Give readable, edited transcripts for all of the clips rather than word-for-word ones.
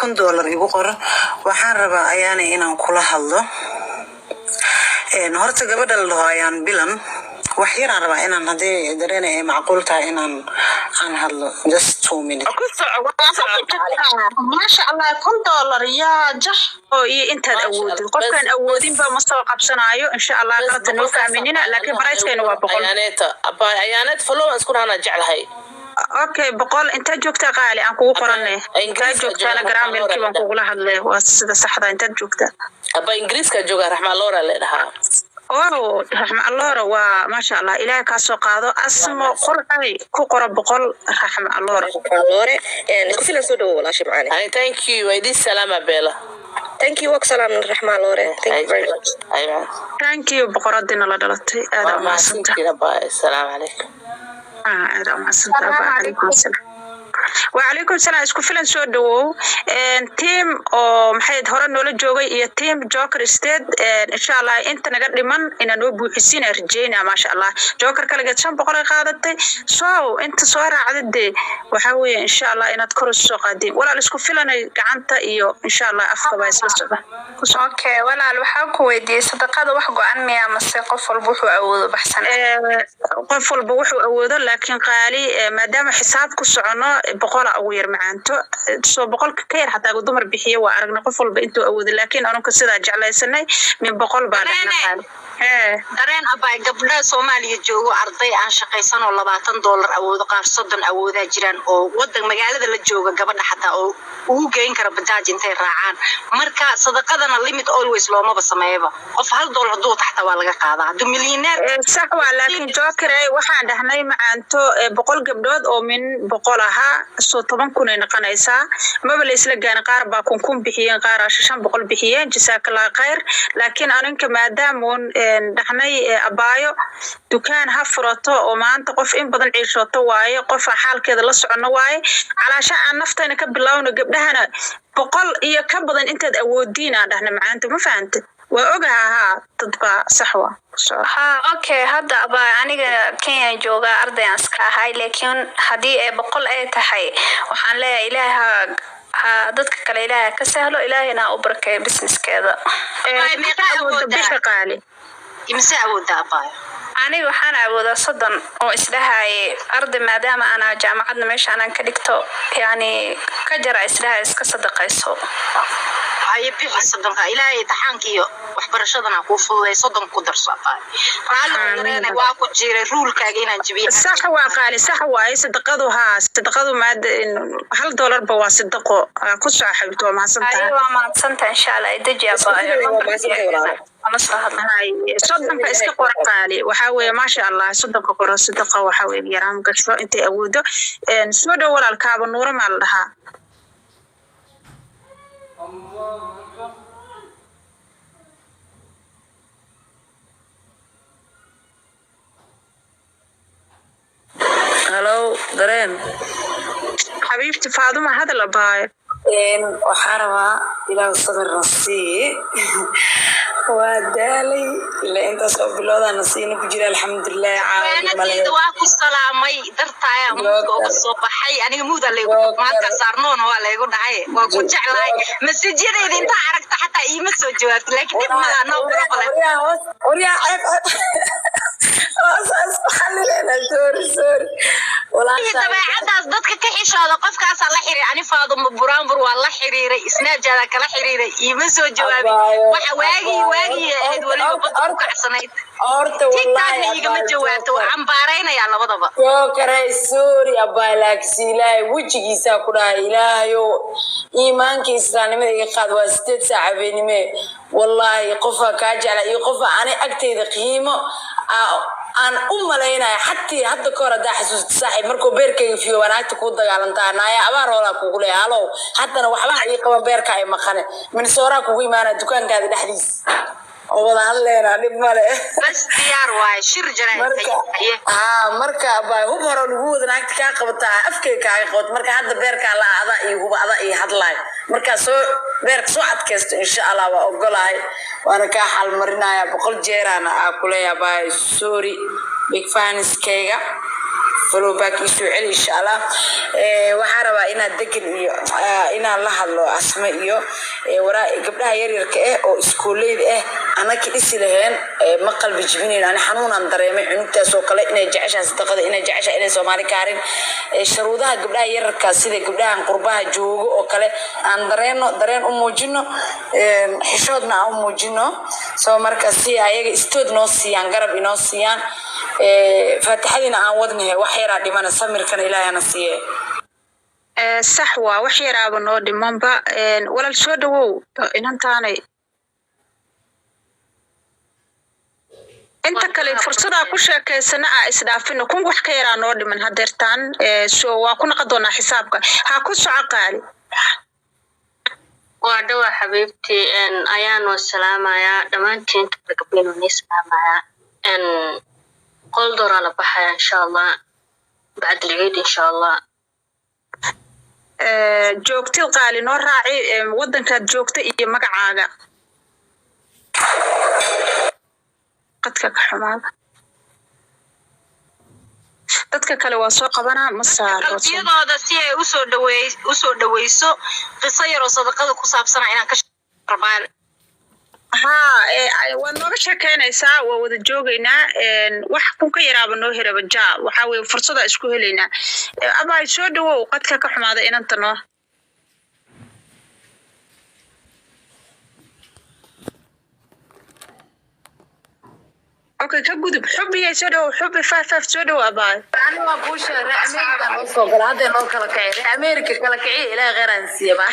$1,000 igu qor waxaan rabaa ayaan inaan kula hadlo horta gabadha la dhaho ayaan bilan wax yar aan rabaa inaan hadii dareen ay macquul tahay inaan aan hadlo just 2 minutes ما شاء الله $1,000 يا جح iyo intaad awoodin qofkan awoodin ba ma soo qabsanayo insha Allah qalad noo fahminina laakiin price-keena waa 100 ayaanad followers kuna ana jeclahay okay 100 inta joogta qaali aan kugu qoranay inta joogtana gramilkii baan kugu la hadlay waa sida saxda inta joogta aba ingiriiska jooga raxmaan loora leedahay رحمة الله روا ما شاء الله إلهي كاسو قادو أسمو قرعي كقرب بقول رحمة الله روا نقفل نسودو ولا شيء معاني thank you ويدي السلامة بيلا thank you وكسلام رحمة الله thank you very much أيوة thank you بقردنا لدلتي هذا ما سنت السلام عليكم هذا ما سنت عليكم السلام وعليكم السلام اسكو فيلن سو دو تيم او maxay hore noola joogay iyo team Joker State insha Allah inta naga dhiman inaan u buuxisina rajeyna ma sha Allah Joker kale 500 qaadatay soo inta soo raacday waxa weeye insha Allah inaad kor soo qaadin walaal isku filanay gacanta iyo insha Allah afka baa isla socda okay walaal waxa ku weydiiyay sadaqada wax go'an miya mase qof walba wuxuu awoodo baxsan qof walba wuxuu awoodo laakiin qaali maadaama xisaab ku socono boqol ugu yar macaanto soo boqolka ka yar hataa dumar bixiyo waa aragna qof walba intuu awoodo laakiin anku sida jeclaysanay min boqol baa dhaqan dareen abay gabdhaha Soomaaliya joogo arday aan shaqaysan oo $20 awoodo qaar 30 awooda jiraan oo wadan magaalada la jooga gabadha hataa oo ugu geyn kara bajaaj intay raacaan marka sadaqadana limit always looma sameeyba qof $1 duu taxta waa laga qaadaa hadu milyaneer sax waa laakiin Joker waxaan dhahnay macaanto 100 gabdhood oo min 100 aha soo 10,000 ay noqonaysaa maba la isla gaan qaar baa kun bixiyeen qaar 500 bixiyeen jazakallahu khayr laakiin arinka maadaama dhaxnay abaayo dukaan ha furato oo maanta qof in badan ciishooto waaye qof xaalkeeda la socono waaye calaasha aan naftayna ka bilowno gabdhahana 100 iyo ka badan intaad awoodiin aan dhahna macaanta ma fahamtay waa ogaha dadba saxwa okay hadda abaa aniga Kenya jooga arday aan iska ahay laakiin hadii ay 100 ay tahay waxaan leeyahay ilaaha dadka kale ilaaha ka sahlo ilaahina u barakeeyo businesskeeda bisha qaali imse awooda abaa aniga waxaan awoodaa 30 oo isdhahay arday maadaama ana jaamacadna meesha aan ka dhigto yani ka jara isdhahay iska sadaqayso ay bixi sadaqo ilaahay taxankiyo waxbarashadana ku fududay 30 ku darsataa raalina waa ku jiray rulkaaga inaan jabiyo sax waa qaali sax waa sadaqadu maad $1 ba waa sadaqo ku saaxiibto ma santaa aywa ma santaa insha Allah idaji abaa صدق استقر قالي وحاول ما شاء الله صدق قرا صدق وحاول يرام قشفه انت awoodo soo dhaw walaalkaaba nuuro ma laha hello dareen حبيبتي فاطمه هذا الاباي waxaan rabaa ilaa sabir nasi ودالي اللي انت صوب بلوضة نصيني بجري الحمد لله عاود مالي واكو سلامي درتايا مودو صباحي انا مودا لي ما كسرنون ولا يقول دحي واكو جعلاي مسجيده انت عرفت حتى اي ما سو جوابت لكن ما انا وريا عيب حللنا سوري والله dabeecadaas dadka ka xishooda qofkaas la xiriir ani faaduma buraanbur waa la xiriiray snapchat kala xiriiray ima soo jawaabay waxa waagi aad waliba ku kacsanayd horta wallahi iga ma jawaabto waxaan baaraynaya labadaba oo karay sorry abaalaaksiilay wajigiisa ku dhahay ilaahayo iimaankiisa nimada iga qaad waa 8 saac habeenimo wallahi qofa ka jecel iyo qofa aan agteeda qiimo aan umaleynaa xatii hadda ka hor daa xasuusta saaxiib markuu beerkayga fiyo wanaagta ku dagaalantaanaya abaar hoola kugu leeyahay halo haddana waxba ay qaba beerka ay maqane min soora kugu imaana dukaankaada dhaxdiis oo wada hadleena dib male bas diyaar waay shir jaray marka baa hub hore lagu wada naagta ka qabataa afkay ka qabto marka hadda beerka la aada iyo hubada iyo hadlay marka soo beerka soo adkaysto insha Allah waa ogolahay waana ka xal marinaya 100 jeer ana ku leeyahay sorry big fans kayga follow back isu celi insha Allah waxaan rabaa inaad degan iyo inaan la hadlo asma iyo waraa gabdhaha yar yarka oo iskooleyda anaka dhisi laheen ma qalbi jibinayna ani xanuunan dareemay cunugtaas oo kale inay jeceshahay sadaqada inay jeceshahay inay Soomaali kaarin sharuudaha gabdhaha yararka sida gabdhahan qurbaha joogo oo kale aan dareen u muujino xishoodna aan muujino soo marka si ayaga istood noo siiyaan garab inoo siiyaan faatixadina aan wadnahay wax yar dhimana samirkan ilaahana siiye صح wax yaraaba noo dhimanba walaal soo dhawow inantaanay inta kale fursada ku sheekaysana isdhaafino kun wax ka yaraa noo dhiman hadeertaan soo waa ku naqon doonaa xisaabka ha ku soco qaali waa dhawa xabiibti ayaan oo salaamaya dhamaantiin gabdhaha oo salaamaya qol doora la baxaya insha Allah بعد العيد إن شاء الله joogtid qaali noo raaci wadankaad joogta iyo magacaaga qadka ka xumaada dadka kale waa soo qabanaa ma saaro iyadooda si ay u soo dhaweyso qiso yar oo sadaqada ku saabsan inaan ka shaqeeyo waan nooga sheekeynaysaa waa wada joogaynaa wax kun ka yaraaba noo heraba jaa waxaa weeye fursada isku helaynaa abay soo dhawow qadka ka xumaada inanta noo okay ka gudub xubbiga soo dhawow xubbi 55 soo dhawow abay ani waa buusha America noo soo gala hadda noo kala kacay America kala kacay ilaa qeeran siiyaba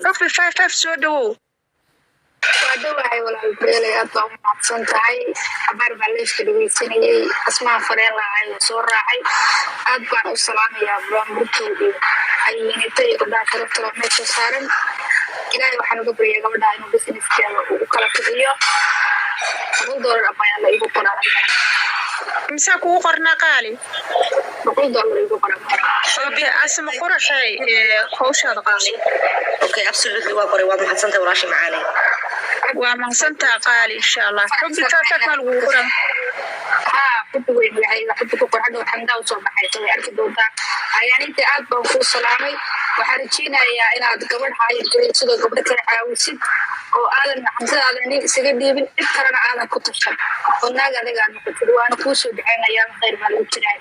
xubbi 55 soo dhawow waadawahay walaal beelay aad baan u mahadsan tahay xabaar baa leeshka dhageysanayay asmaa fareen lahay soo raacay aad baan u salaamayaa barnaamijkooda ay minitay gabdhaha kala meesha saaran ilaahay waxaan uga baryaa gabadha inuu businesskeeda uu kala kiciyo $100 ayaa la igu qoray imsa kugu qornaa qaali $100 igu qoray okay asma qoraxay hawshaada qaali okay absolutely waa qoray waa mahadsantahay walaashay macaani waa mahadsantahay qaali insha Allah xubbi faafaka lagu qoran xubbi weyn xubbi ku qorxad waxaan daaw soo baxay way arki doontaa ayaan inta aad baan ku salaamay waxaan rajeynayaa inaad gabadh hay'ad sidoo gabadha kale caawisid oo aadan xamsadaada nin isaga dhiibin cid kalena aadan ku tashan oo naag adiga aad noqotid waana kuu soo duceynayaa khayr baa lagu jiray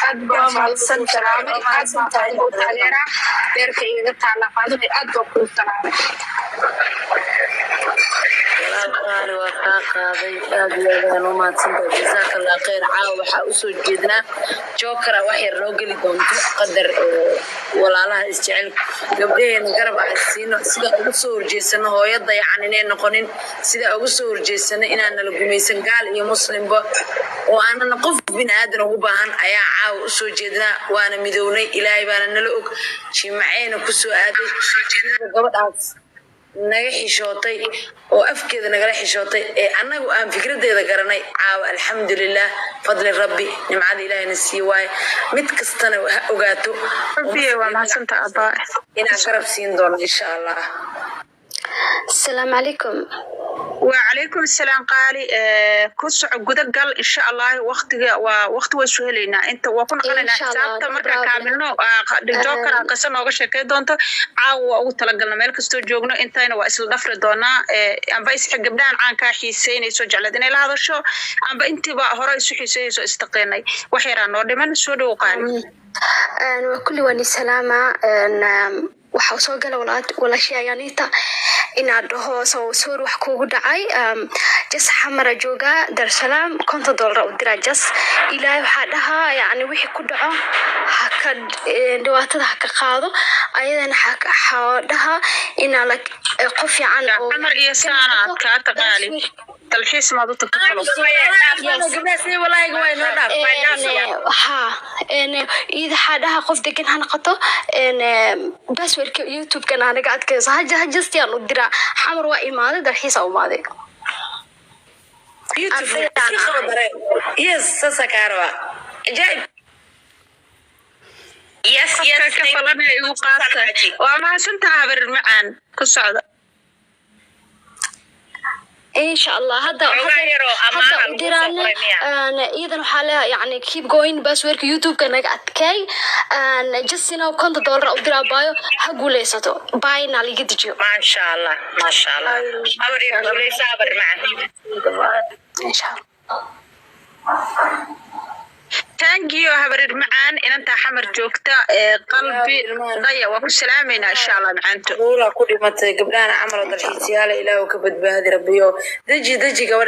aad baan salaamay aad baan taageeraa beerka iga taala qaadada aad baan ku salaamay qaali waa kaa qaaday aad iyo ma maadsantahay jazakallahu khayr waxa u soo jeednaa jookara wax yar noo geli doonto qadar walaalaha isjecel gabdhaheena garab ah siino sida ugu soo horjeesano hooyada yacan inay noqonin sida ugu soo horjeesano inaan la gumaysan gaal iyo muslimba oo aanana qof bin aadan ugu baahan ayaa caaw u soo jeednaa waana midownay ilaahay baana nala og jimaceyna ku soo aaday gabadhaas naga xishootay oo afkeeda nagala xishootay anagu aan fikradeeda garanay caawa alxamdulillah fadli rabbi nimcada ilaahayna sii waay mid kastana ha ogaato waa mahadsantahay abaa inaan garab siin doono insha Allah السلام عليكم وعليكم السلام قالي كسع قدقل إن شاء الله وقت وسهلنا أنت وكنا قلنا حسابك مرة كاملنا الجوكر قسنا وقشة كده أنت عاو أو تلقنا ملك استوجونا أنت أنا واسل دفر دونا أم بيس حق بدان عن كحيسين يسجل لدينا هذا الشو أم بأنت بقى هراء سحيسين استقينا وحيران ودمن سودو قالي وكل وني سلامة waxaa soo gala walaashayaaniita inaad dhaho soo wax kugu dhacay jas xamara jooga Dar es Salaam $50 u diraa jas ilaahay waxa dhahaa yaani wixii ku dhaco haka dhawaatada haka qaado ayadana haka dhaha ina la qof fiican oo xamar iyo saanaad ka taqaali talxiis ma dadka ku kala إذا حدا قف دكان هنقطه إن بس ورك يوتيوب كان أنا قاعد كذا هجستي أنا ودرا حمر وإيمان ده حيس أو ماذا يوتيوب يس سكاروا جاي يس كفلنا يوقاسه وما سنت عبر معان كسعد إن شاء الله هذا وديران إذا حالها يعني keep going بس ورك يوتيوب كنا كي جسنا وكنت دولار أو درا بايو هقول ساتو باين على قد جو ما شاء الله ما شاء الله أوري ليس أبر معنا إن شاء الله thank you habarir macaan inanta xamar joogta qalbi daya waa ku salaamayna insha Allah macaanto ku dhimatay gabdhaha camal dalxiisayaal ilaahu ka badbaadi rabbiyo daji gabar